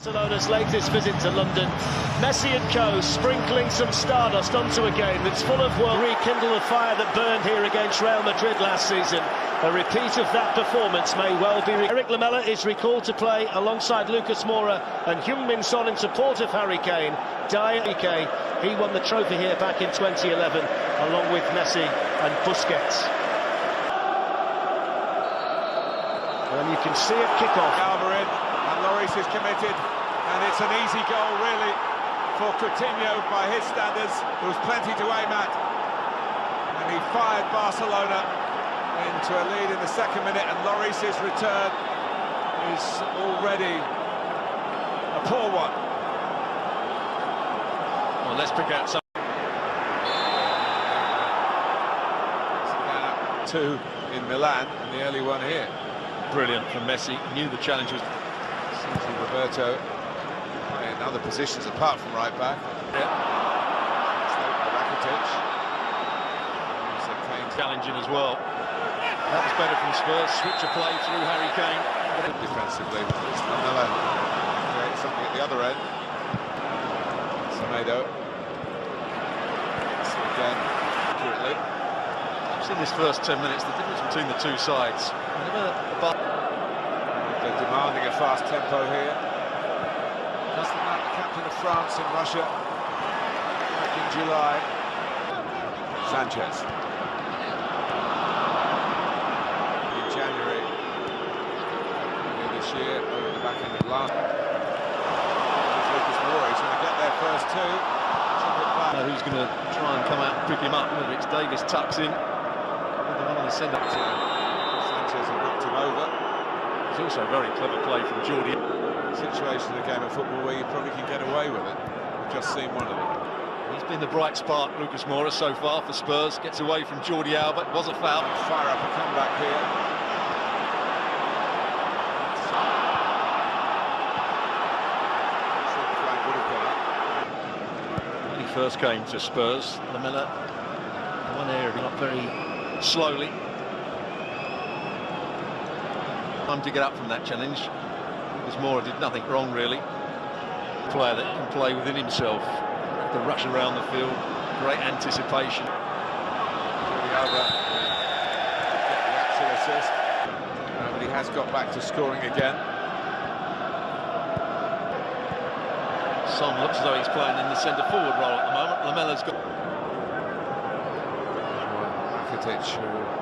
Barcelona's latest visit to London, Messi and co sprinkling some stardust onto a game that's full of rekindle the fire that burned here against Real Madrid last season. A repeat of that performance may well be. Eric Lamela is recalled to play alongside Lucas Moura and Heung-min Son in support of Harry Kane. He won the trophy here back in 2011 along with Messi and Busquets. And you can see it kick off. Alvarin, and Lloris is committed, and it's an easy goal really for Coutinho by his standards. There was plenty to aim at, and he fired Barcelona into a lead in the second minute, and Lloris's return is already a poor one. Well, let's pick out some. Two in Milan, and the early one here. Brilliant from Messi, knew the challenge was... Roberto in other positions apart from right back. Yeah. Rakitic. Challenging as well. That was better from Spurs. Switch of play through Harry Kane. Defensively, it's Lamela creates something at the other end. Semedo. Again, accurately. I've seen this first 10 minutes, the difference between the two sides. They're demanding a fast tempo here. Doesn't like the captain of France in Russia back in July. Sanchez. In January this year, over the back end of last. Lucas Moura, he's going to get their first two. Who's going to try and come out and pick him up? Whether it's Davis tucks in, with the one on the send-up. Sanchez has knocked him over. It's also a very clever play from Jordi. Situation in a game of football where you probably can get away with it. We've just seen one of them. He's been the bright spark, Lucas Moura, so far for Spurs. Gets away from Jordi Alba. It was a foul. Fire up a comeback here. When he first came to Spurs, Lamela, one area, not very slowly. Time to get up from that challenge. Lucas Moura did nothing wrong really. A player that can play within himself. The rush around the field, great anticipation. Jordi Alba get the actual assist, but he has got back to scoring again. Son looks as though he's playing in the centre forward role at the moment. Lamela's got. Rakitic.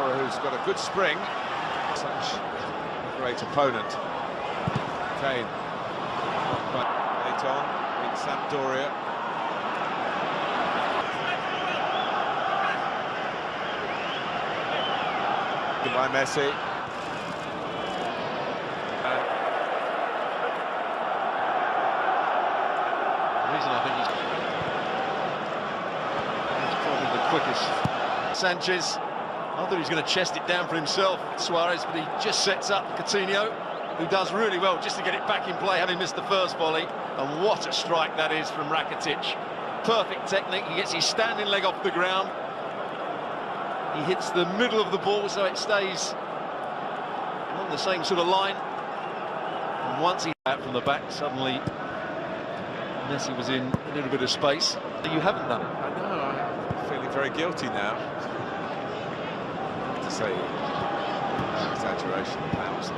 Who's got a good spring, such a great opponent. Kane, late on in Sampdoria. By Messi. The reason I think he's probably the quickest. Sanchez. I thought he was going to chest it down for himself, Suarez, but he just sets up Coutinho, who does really well just to get it back in play, having missed the first volley. And what a strike that is from Rakitic. Perfect technique, he gets his standing leg off the ground. He hits the middle of the ball, so it stays along the same sort of line. And once he's out from the back, suddenly Messi was in a little bit of space. You haven't done it. I know, I'm feeling very guilty now. Say exaggeration, perhaps.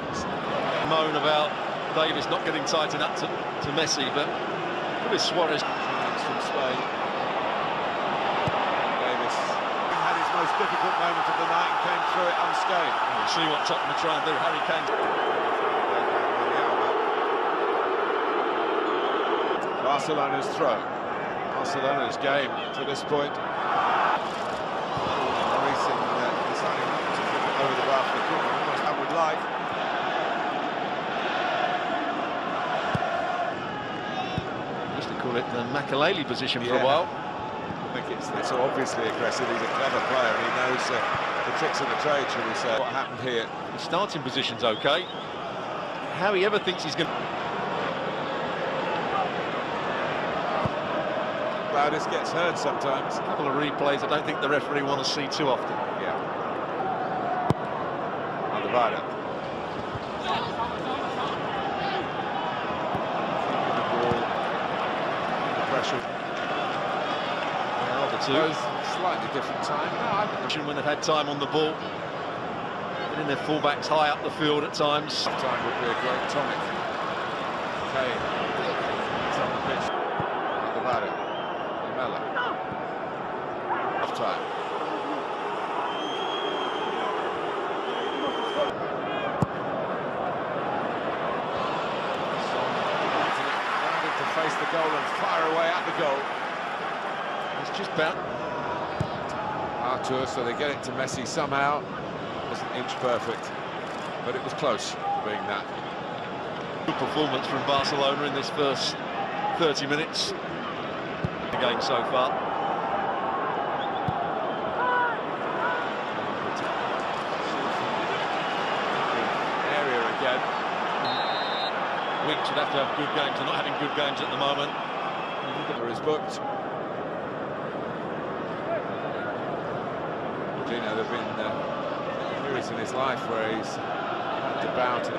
Moan about Davis not getting tight enough to Messi, but with Suarez from Spain. Davis had his most difficult moment of the night and came through it unscathed. We'll see what Tottenham are trying to do. Harry Kane. Barcelona's throw. Barcelona's game to this point. Over the bar for the corner, almost I would like. Used to call it the Makaleli position for a while. I think it's so obviously aggressive. He's a clever player and he knows the tricks of the trade, shall we say. What happened here? The starting position's okay. How he ever thinks he's going to... Baudis gets hurt sometimes. A couple of replays I don't think the referee want to see too often. Yeah. Alvaro. The ball, the pressure. Well, the two. Both slightly different time. No, I think When they've had time on the ball, getting their fullbacks high up the field at times. time would be a great tonic. Kane, it's on the pitch. About it. Lamela. Half time. To face the goal and fire away at the goal. It's just about Artur, so they get it to Messi somehow. Wasn't inch perfect, but it was close being that. good performance from Barcelona in this first 30 minutes. The game so far. Area again. Winks would have to have good games. They're not having good games at the moment. Is booked. You know, there have been periods in his life where he's had to bow to.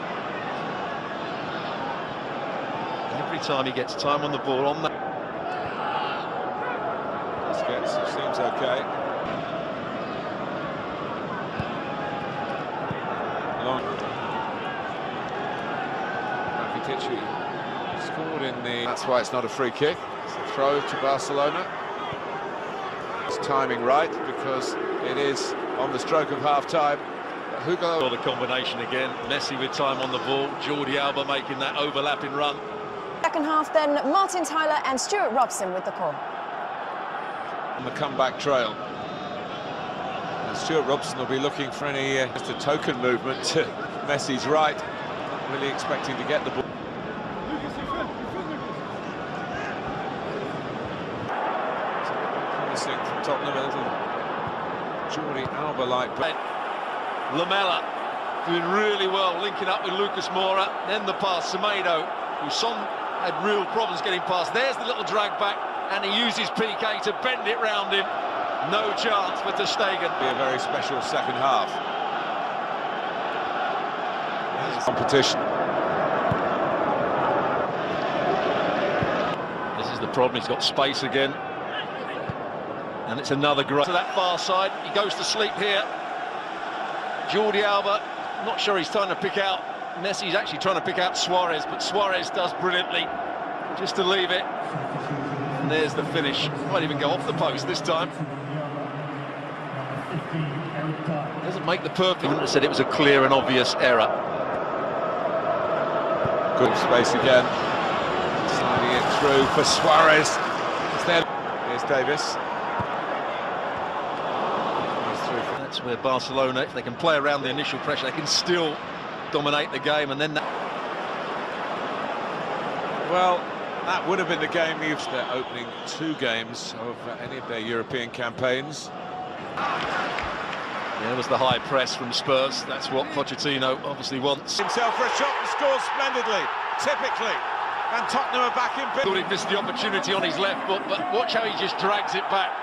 Every time he gets time on the ball on that. Busquets seems okay. Long. Rakitic scored in the. That's why it's not a free kick. It's a throw to Barcelona. It's timing right because it is on the stroke of half-time. Hugo. Got a combination again. Messi with time on the ball. Jordi Alba making that overlapping run. Second half then, Martin Tyler and Stuart Robson with the call. On the comeback trail. And Stuart Robson will be looking for any just a token movement to Messi's right. Not really expecting to get the ball. Promising from Tottenham, a little Jordi Alba-like. Lamela doing really well, linking up with Lucas Moura. Then the pass, Semedo, who Son had real problems getting past. There's the little drag back, and he uses PK to bend it round him. No chance for Ter Stegen. Be a very special second half. Competition. This is the problem, he's got space again. And it's another great to that far side. He goes to sleep here. Jordi Alba, not sure he's trying to pick out Messi's actually trying to pick out Suarez, but Suarez does brilliantly just to leave it. And there's the finish. Won't even go off the post this time. Doesn't make the perfect. I said it was a clear and obvious error. Good space again. Sliding it through for Suarez. Here's Davis. That's where Barcelona, if they can play around the initial pressure, they can still dominate the game, and then that. Well, that would have been the game used their opening 2 games of any of their European campaigns. There was the high press from Spurs. That's what Pochettino obviously wants. Himself for a shot and scores splendidly, typically. And Tottenham are back in. Thought he'd missed the opportunity on his left foot, but watch how he just drags it back.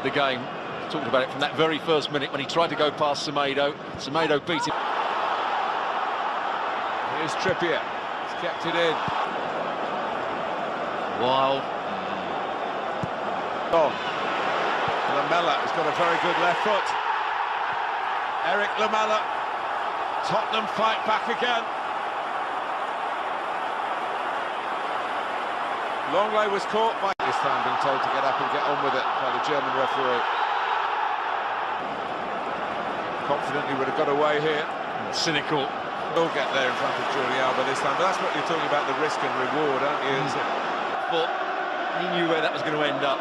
The game, talked about it from that very first minute when he tried to go past Semedo. Semedo beat him. Here's Trippier, he's kept it in. Wild. On. Lamela has got a very good left foot. Eric Lamela. Tottenham fight back again. Longley was caught by this time, being told to get up and get on with it by the German referee. Confidently would have got away here. Cynical. Will get there in front of Jordi Alba this time, but that's what you're talking about, the risk and reward, aren't you? But he knew where that was going to end up.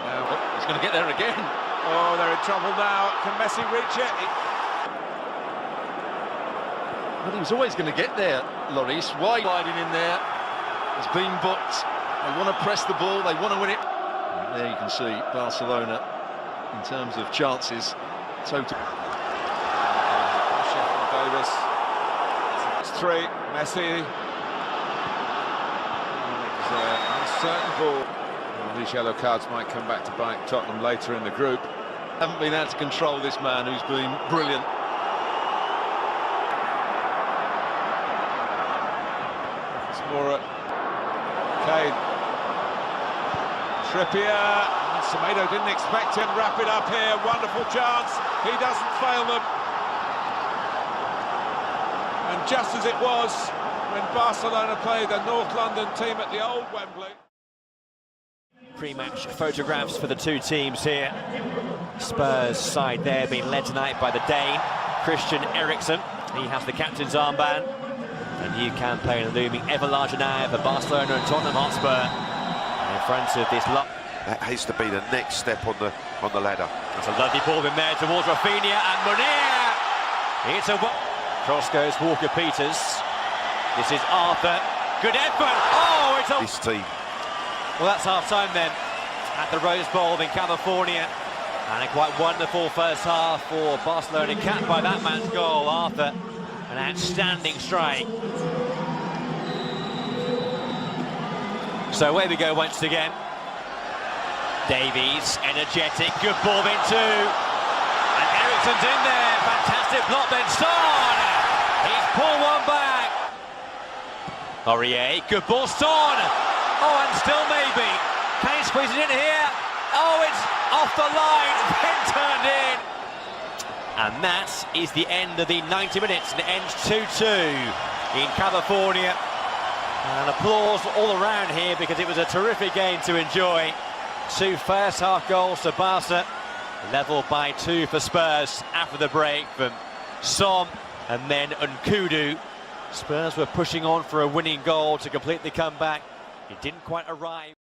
Now he's going to get there again. Oh, they're in trouble now. Can Messi reach it? But he was always going to get there, Lloris. Wide sliding in there. It's been booked. They want to press the ball, they want to win it. And there you can see Barcelona, in terms of chances, total. Pressure from Davis. It's 3, Messi. uncertain ball. Well, these yellow cards might come back to bite Tottenham later in the group. Haven't been able to control this man who's been brilliant. It's more Kane. Trippier. Semedo didn't expect him. Wrap it up here. Wonderful chance. He doesn't fail them. And just as it was when Barcelona played the North London team at the old Wembley. Pre-match photographs for the two teams here. Spurs side there being led tonight by the Dane, Christian Eriksen. He has the captain's armband. A new campaign looming ever larger now for Barcelona and Tottenham Hotspur in front of this lot. That has to be the next step on the ladder. That's a lovely ball in there towards Rafinha and Munir. It's a cross goes Walker-Peters. This is Arthur. Good effort. Oh, it's a... This team. Well, that's half-time then at the Rose Bowl in California. And a quite wonderful first half for Barcelona, capped by that man's goal, Arthur. An outstanding strike. So away we go once again. Davies, energetic, good ball in two. And Eriksen's in there, fantastic block then, Son! He's pulled one back. Aurier, good ball, Son! Oh, and still maybe. Can he squeeze it in here? Oh, it's off the line, then turned in. And that is the end of the 90 minutes, and it ends 2-2 in California. And applause all around here because it was a terrific game to enjoy. Two first half goals to Barca, level by 2 for Spurs after the break from Son and then Nkudu. Spurs were pushing on for a winning goal to complete the comeback. It didn't quite arrive.